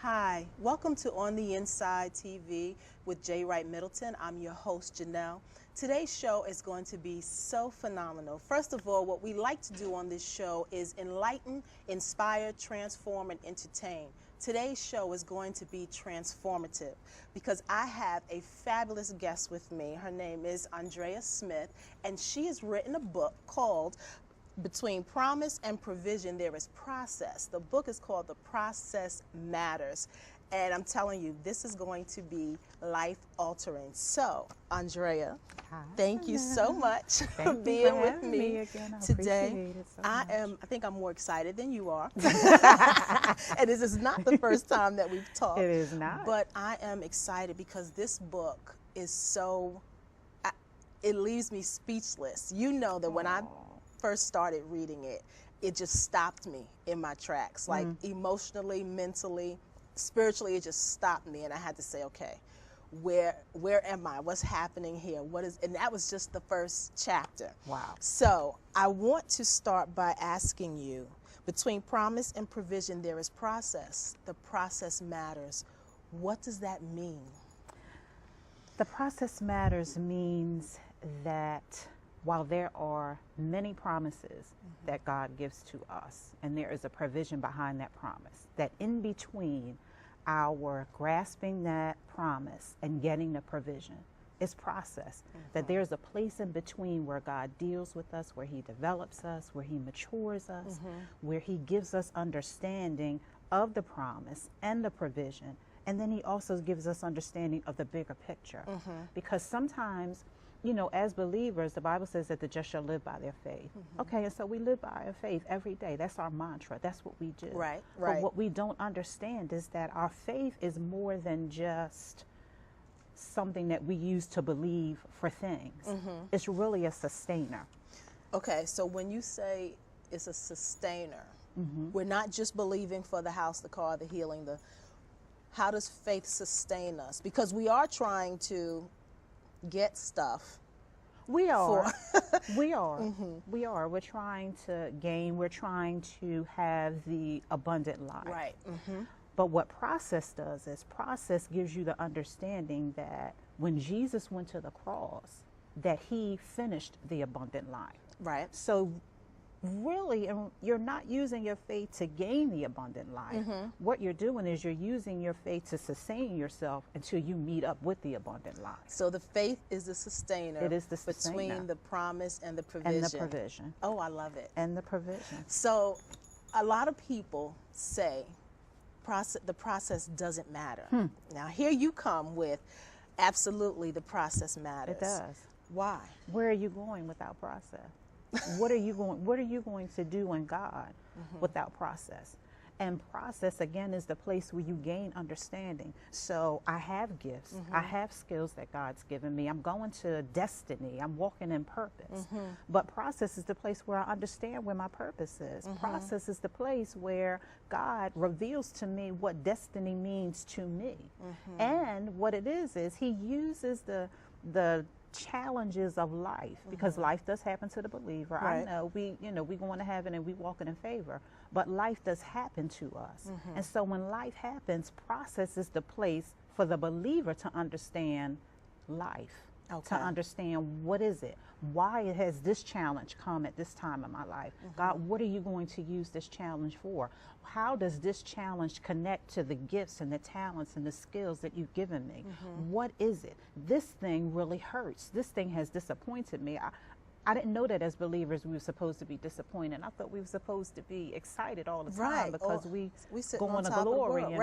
Hi, welcome to On the Inside TV with J. Wright Middleton. I'm your host, Janelle. Today's show is going to be so phenomenal. First of all, what we like to do on this show is enlighten, inspire, transform, and entertain. Today's show is going to be transformative because I have a fabulous guest with me. Her name is Andrea Smith, and she has written a book called Between Promise and Provision, There is Process. The book is called The Process Matters. And I'm telling you, this is going to be life-altering. So, Andrea, thank you so much for being with me again. today. I think I'm more excited than you are. And this is not the first time that we've talked. It is not. But I am excited because this book is so, it leaves me speechless. You know that when I first started reading it, it just stopped me in my tracks, like emotionally, mentally, spiritually. It just stopped me, and I had to say, okay, where am I? What's happening here? And that was just the first chapter. Wow. So I want to start by asking you, between promise and provision, there is process. The process matters. What does that mean? The process matters means that while there are many promises that God gives to us, and there is a provision behind that promise, that in between our grasping that promise and getting the provision is process. That there's a place in between where God deals with us, where he develops us, where he matures us, where he gives us understanding of the promise and the provision. And then he also gives us understanding of the bigger picture. Because sometimes, you know, as believers, the Bible says that the just shall live by their faith. Okay, and so we live by our faith every day. That's our mantra. That's what we do. Right. But what we don't understand is that our faith is more than just something that we use to believe for things. It's really a sustainer. Okay, so when you say it's a sustainer, we're not just believing for the house, the car, the healing, how does faith sustain us? Because we are trying to get stuff. We are. We are. We are. We're trying to gain. We're trying to have the abundant life. Right. But what process does is process gives you the understanding that when Jesus went to the cross, that he finished the abundant life. Right. So really, you're not using your faith to gain the abundant life. What you're doing is you're using your faith to sustain yourself until you meet up with the abundant life. So the faith is the sustainer. It is the sustainer. Between the promise and the provision. And the provision. Oh, I love it. And the provision. So a lot of people say the process doesn't matter. Now here you come with absolutely the process matters. It does. Why? Where are you going without process? What are you going to do in God without process? And process, again, is the place where you gain understanding. So I have gifts. I have skills that God's given me. I'm going to destiny. I'm walking in purpose. But process is the place where I understand where my purpose is. Process is the place where God reveals to me what destiny means to me. And what it is he uses the challenges of life, because life does happen to the believer. Right. I know we going to heaven and we walking in favor, but life does happen to us. And so when life happens, process is the place for the believer to understand life, to understand what is it, why has this challenge come at this time in my life. God, what are you going to use this challenge for? How does this challenge connect to the gifts and the talents and the skills that you've given me? What is it? This thing really hurts. This thing has disappointed me. I didn't know that as believers we were supposed to be disappointed. I thought we were supposed to be excited all the time because we go on a glory and